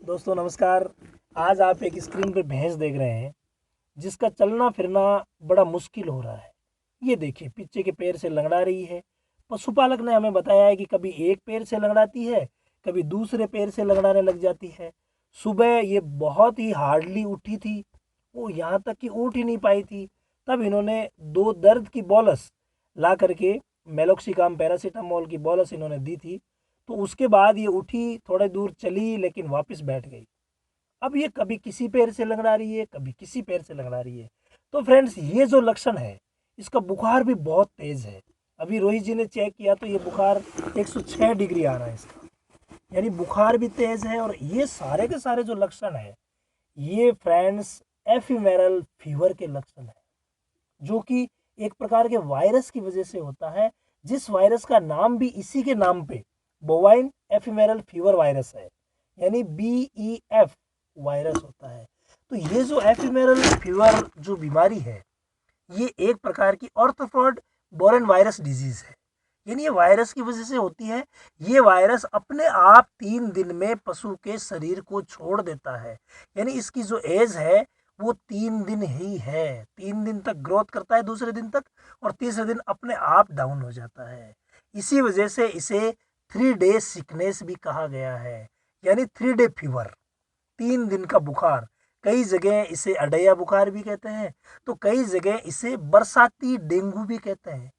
दोस्तों नमस्कार। आज आप एक स्क्रीन पर भैंस देख रहे हैं जिसका चलना फिरना बड़ा मुश्किल हो रहा है। ये देखिए पीछे के पैर से लंगड़ा रही है। पशुपालक ने हमें बताया है कि कभी एक पैर से लंगड़ाती है, कभी दूसरे पैर से लंगड़ाने लग जाती है। सुबह ये बहुत ही हार्डली उठी थी, वो यहाँ तक कि उठ ही नहीं पाई थी। तब इन्होंने 2 दर्द की बोलस ला करके मेलोक्सिकाम पैरासीटामोल की बोलस इन्होंने दी थी। तो उसके बाद ये उठी, थोड़े दूर चली, लेकिन वापस बैठ गई। अब ये कभी किसी पैर से लंगड़ा रही है, कभी किसी पैर से लंगड़ा रही है। तो फ्रेंड्स, ये जो लक्षण है, इसका बुखार भी बहुत तेज है। अभी रोहित जी ने चेक किया तो ये बुखार 106 डिग्री आ रहा है इसका, यानी बुखार भी तेज है। और ये सारे के सारे जो लक्षण है, ये फ्रेंड्स एफिमेरल फीवर के लक्षण है, जो कि एक प्रकार के वायरस की वजह से होता है, जिस वायरस का नाम भी इसी के नाम पे बोवाइन एफिमेरल फीवर वायरस है, यानी BEF वायरस होता है। तो ये जो एफिमेरल फीवर जो बीमारी है, ये एक प्रकार की ऑर्थोपॉड बोरन वायरस डिजीज है, यानी ये वायरस की वजह से होती है। ये वायरस अपने आप 3 दिन में पशु के शरीर को छोड़ देता है, यानी इसकी जो एज है वो 3 दिन ही है। 3 दिन तक ग्रोथ करता है, दूसरे दिन तक, और तीसरे दिन अपने आप डाउन हो जाता है। इसी वजह से इसे 3 डे सिकनेस भी कहा गया है, यानी 3 डे फीवर, 3 दिन का बुखार। कई जगह इसे अडैया बुखार भी कहते हैं, तो कई जगह इसे बरसाती डेंगू भी कहते हैं।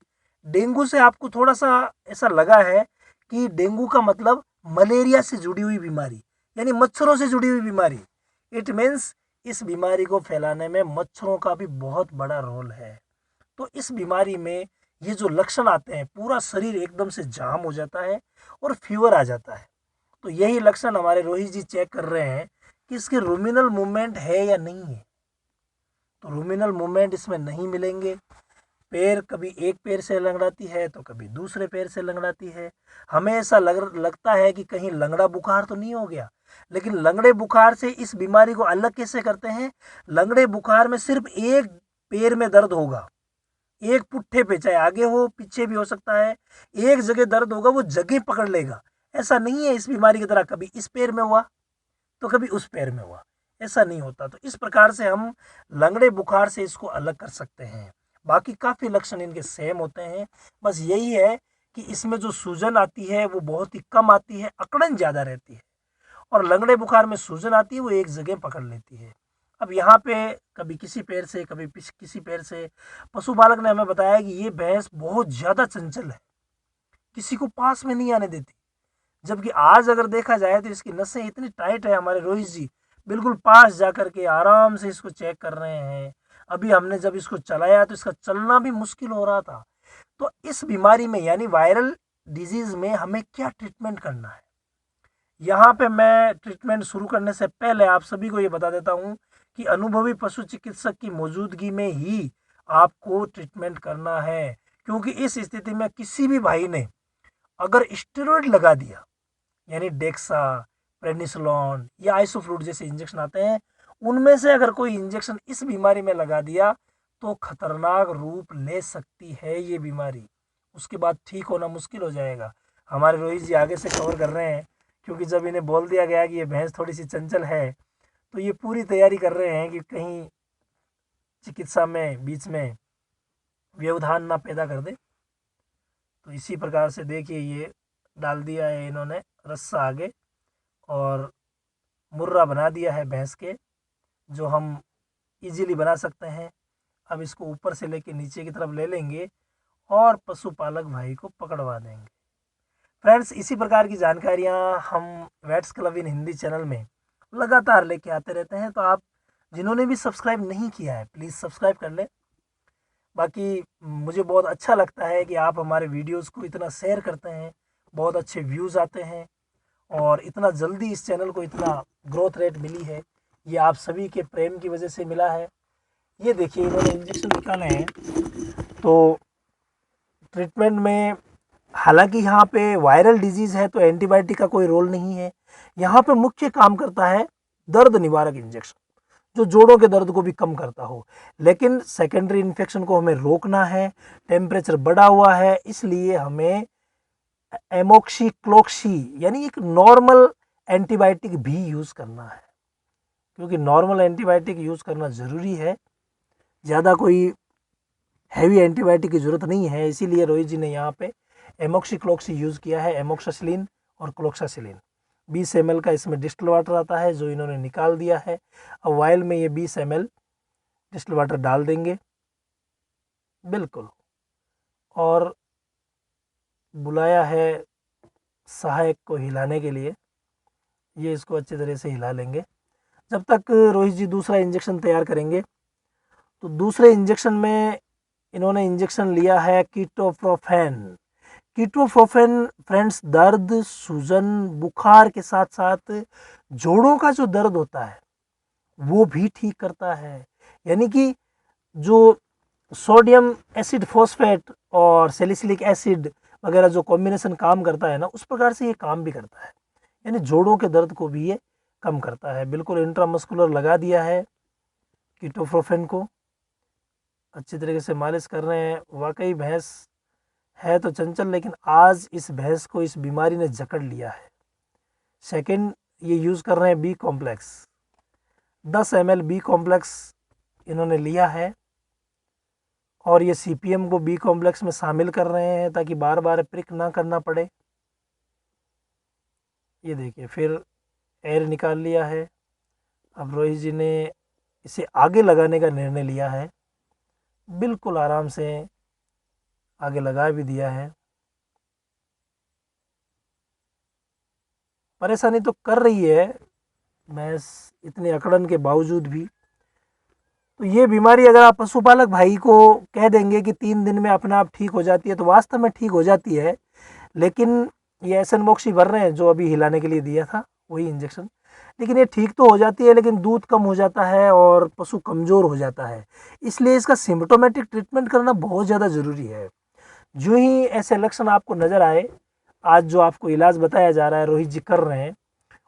डेंगू से आपको थोड़ा सा ऐसा लगा है कि डेंगू का मतलब मलेरिया से जुड़ी हुई बीमारी, यानी मच्छरों से जुड़ी हुई बीमारी। इट मीन्स इस बीमारी को फैलाने में मच्छरों का भी बहुत बड़ा रोल है। तो इस बीमारी में ये जो लक्षण आते हैं, पूरा शरीर एकदम से जाम हो जाता है और फीवर आ जाता है। तो यही लक्षण हमारे रोहित जी चेक कर रहे हैं कि इसके रूमिनल मूवमेंट है या नहीं है। तो रूमिनल मूवमेंट इसमें नहीं मिलेंगे। पैर कभी एक पैर से लंगड़ाती है तो कभी दूसरे पैर से लंगड़ाती है। हमें ऐसा लगता है कि कहीं लंगड़ा बुखार तो नहीं हो गया, लेकिन लंगड़े बुखार से इस बीमारी को अलग कैसे करते हैं। लंगड़े बुखार में सिर्फ एक पैर में दर्द होगा, एक पुट्ठे पे, चाहे आगे हो पीछे भी हो सकता है, एक जगह दर्द होगा, वो जगह पकड़ लेगा। ऐसा नहीं है इस बीमारी की तरह कभी इस पैर में हुआ तो कभी उस पैर में हुआ, ऐसा नहीं होता। तो इस प्रकार से हम लंगड़े बुखार से इसको अलग कर सकते हैं। बाकी काफ़ी लक्षण इनके सेम होते हैं, बस यही है कि इसमें जो सूजन आती है वो बहुत ही कम आती है, अकड़न ज़्यादा रहती है। और लंगड़े बुखार में सूजन आती है, वो एक जगह पकड़ लेती है। अब यहाँ पे कभी किसी पैर से, कभी किसी पैर से। पशुपालक ने हमें बताया कि ये भैंस बहुत ज़्यादा चंचल है, किसी को पास में नहीं आने देती। जबकि आज अगर देखा जाए तो इसकी नसें इतनी टाइट है, हमारे रोहित जी बिल्कुल पास जा करके आराम से इसको चेक कर रहे हैं। अभी हमने जब इसको चलाया तो इसका चलना भी मुश्किल हो रहा था। तो इस बीमारी में, यानी वायरल डिजीज में, हमें क्या ट्रीटमेंट करना है, यहाँ पे मैं ट्रीटमेंट शुरू करने से पहले आप सभी को ये बता देता हूँ कि अनुभवी पशु चिकित्सक की मौजूदगी में ही आपको ट्रीटमेंट करना है। क्योंकि इस स्थिति में किसी भी भाई ने अगर स्टेरॉइड लगा दिया, यानी डेक्सा, प्रेनिसोलोन या आइसोफ्लूट जैसे इंजेक्शन आते हैं, उनमें से अगर कोई इंजेक्शन इस बीमारी में लगा दिया तो खतरनाक रूप ले सकती है ये बीमारी। उसके बाद ठीक होना मुश्किल हो जाएगा। हमारे रोहित जी आगे से कवर कर रहे हैं, क्योंकि जब इन्हें बोल दिया गया कि ये भैंस थोड़ी सी चंचल है, तो ये पूरी तैयारी कर रहे हैं कि कहीं चिकित्सा में बीच में व्यवधान ना पैदा कर दे। तो इसी प्रकार से देखिए, ये डाल दिया है इन्होंने रस्सा आगे, और मुर्रा बना दिया है भैंस के, जो हम इजीली बना सकते हैं। अब इसको ऊपर से लेके नीचे की तरफ ले लेंगे और पशुपालक भाई को पकड़वा देंगे। फ्रेंड्स, इसी प्रकार की जानकारियाँ हम vets club in Hindi channel में लगातार लेके आते रहते हैं। तो आप जिन्होंने भी सब्सक्राइब नहीं किया है, प्लीज़ सब्सक्राइब कर लें। बाकी मुझे बहुत अच्छा लगता है कि आप हमारे वीडियोस को इतना शेयर करते हैं, बहुत अच्छे व्यूज़ आते हैं, और इतना जल्दी इस चैनल को इतना ग्रोथ रेट मिली है, ये आप सभी के प्रेम की वजह से मिला है। ये देखिए इन्होंने इंजेक्शन निकाले हैं। तो ट्रीटमेंट में, हालांकि यहाँ पे वायरल डिजीज़ है तो एंटीबायोटिक का कोई रोल नहीं है। यहाँ पे मुख्य काम करता है दर्द निवारक इंजेक्शन, जो जोड़ों के दर्द को भी कम करता हो। लेकिन सेकेंडरी इन्फेक्शन को हमें रोकना है। टेम्परेचर बढ़ा हुआ है, इसलिए हमें एमोक्सी क्लोक्सी, यानी एक नॉर्मल एंटीबायोटिक भी यूज़ करना है, क्योंकि नॉर्मल एंटीबायोटिक यूज़ करना ज़रूरी है, ज़्यादा कोई हैवी एंटीबायोटिक की ज़रूरत नहीं है। इसीलिए रोहित जी ने यहाँ पे एमोक्सिक्लोक्सी यूज़ किया है, एमोक्सासिलिन और क्लोक्सासिलिन। 20 ml का इसमें डिस्टिल वाटर आता है जो इन्होंने निकाल दिया है। अब वायल में ये 20 ml डिस्टिल वाटर डाल देंगे, बिल्कुल, और बुलाया है सहायक को हिलाने के लिए। ये इसको अच्छी तरह से हिला लेंगे जब तक रोहित जी दूसरा इंजेक्शन तैयार करेंगे। तो दूसरे इंजेक्शन में इन्होंने इंजेक्शन लिया है कीटोप्रोफेन। कीटोप्रोफेन फ्रेंड्स दर्द, सूजन, बुखार के साथ साथ जोड़ों का जो दर्द होता है वो भी ठीक करता है। यानी कि जो सोडियम एसिड फॉस्फेट और सैलिसिलिक एसिड वगैरह जो कॉम्बिनेशन काम करता है ना, उस प्रकार से ये काम भी करता है। यानी जोड़ों के दर्द को भी ये कम करता है। बिल्कुल इंट्रामस्कुलर लगा दिया है कीटोप्रोफेन को, अच्छी तरीके से मालिश कर रहे हैं। वाकई भैंस है तो चंचल, लेकिन आज इस भैंस को इस बीमारी ने जकड़ लिया है। सेकंड, ये यूज़ कर रहे हैं B complex. 10 ml B complex इन्होंने लिया है और ये CPM को बी कॉम्प्लेक्स में शामिल कर रहे हैं ताकि बार बार प्रिक ना करना पड़े। ये देखिए, फिर एयर निकाल लिया है। अब रोहित जी ने इसे आगे लगाने का निर्णय लिया है, बिल्कुल आराम से आगे लगा भी दिया है। परेशानी तो कर रही है भैंस इतने अकड़न के बावजूद भी। तो ये बीमारी अगर आप पशुपालक भाई को कह देंगे कि 3 दिन में अपने आप ठीक हो जाती है, तो वास्तव में ठीक हो जाती है। लेकिन ये एसनमोक्सी भर रहे हैं जो अभी हिलाने के लिए दिया था वही इंजेक्शन, लेकिन ये ठीक तो हो जाती है, लेकिन दूध कम हो जाता है और पशु कमज़ोर हो जाता है। इसलिए इसका सिम्टोमेटिक ट्रीटमेंट करना बहुत ज़्यादा ज़रूरी है। जो ही ऐसे लक्षण आपको नज़र आए, आज जो आपको इलाज बताया जा रहा है रोहित जी कर रहे हैं,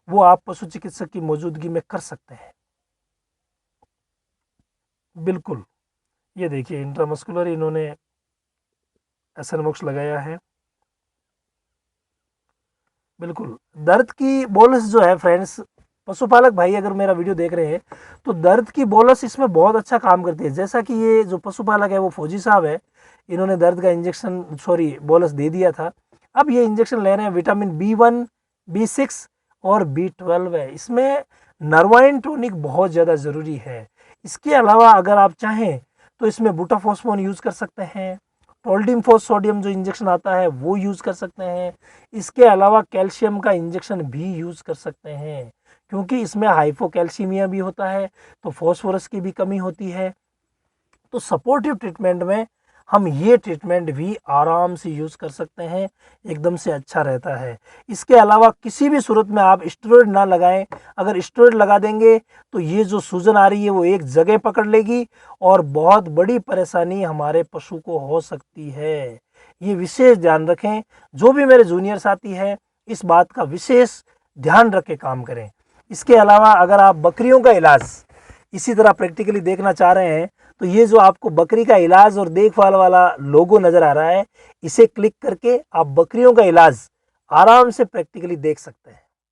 वो आप पशु चिकित्सक की मौजूदगी में कर सकते हैं। बिल्कुल, ये देखिए इंट्रामस्कुलर इन्होंने एसनमोक्स लगाया है। बिल्कुल, दर्द की बोलस जो है फ्रेंड्स, पशुपालक भाई अगर मेरा वीडियो देख रहे हैं तो दर्द की बोलस इसमें बहुत अच्छा काम करती है। जैसा कि ये जो पशुपालक है वो फौजी साहब है, इन्होंने दर्द का इंजेक्शन बोलस दे दिया था। अब ये इंजेक्शन ले रहे हैं विटामिन B1, B6 और B12 है। इसमें नर्वाइन टॉनिक बहुत ज़्यादा ज़रूरी है। इसके अलावा अगर आप चाहें तो इसमें बुटाफॉस्फोन यूज़ कर सकते हैं, टोल्डिमफॉस सोडियम जो इंजेक्शन आता है वो यूज़ कर सकते हैं। इसके अलावा कैल्शियम का इंजेक्शन भी यूज़ कर सकते हैं, क्योंकि इसमें हाइपोकैल्सीमिया भी होता है, तो फॉस्फोरस की भी कमी होती है। तो सपोर्टिव ट्रीटमेंट में हम ये ट्रीटमेंट भी आराम से यूज़ कर सकते हैं, एकदम से अच्छा रहता है। इसके अलावा किसी भी सूरत में आप स्टेरॉइड ना लगाएं। अगर स्टेरॉइड लगा देंगे तो ये जो सूजन आ रही है वो एक जगह पकड़ लेगी और बहुत बड़ी परेशानी हमारे पशु को हो सकती है। ये विशेष ध्यान रखें। जो भी मेरे जूनियर साथी हैं, इस बात का विशेष ध्यान रख के काम करें। इसके अलावा अगर आप बकरियों का इलाज इसी तरह प्रैक्टिकली देखना चाह रहे हैं, तो ये जो आपको बकरी का इलाज और देखभाल वाला लोगो नज़र आ रहा है, इसे क्लिक करके आप बकरियों का इलाज आराम से प्रैक्टिकली देख सकते हैं।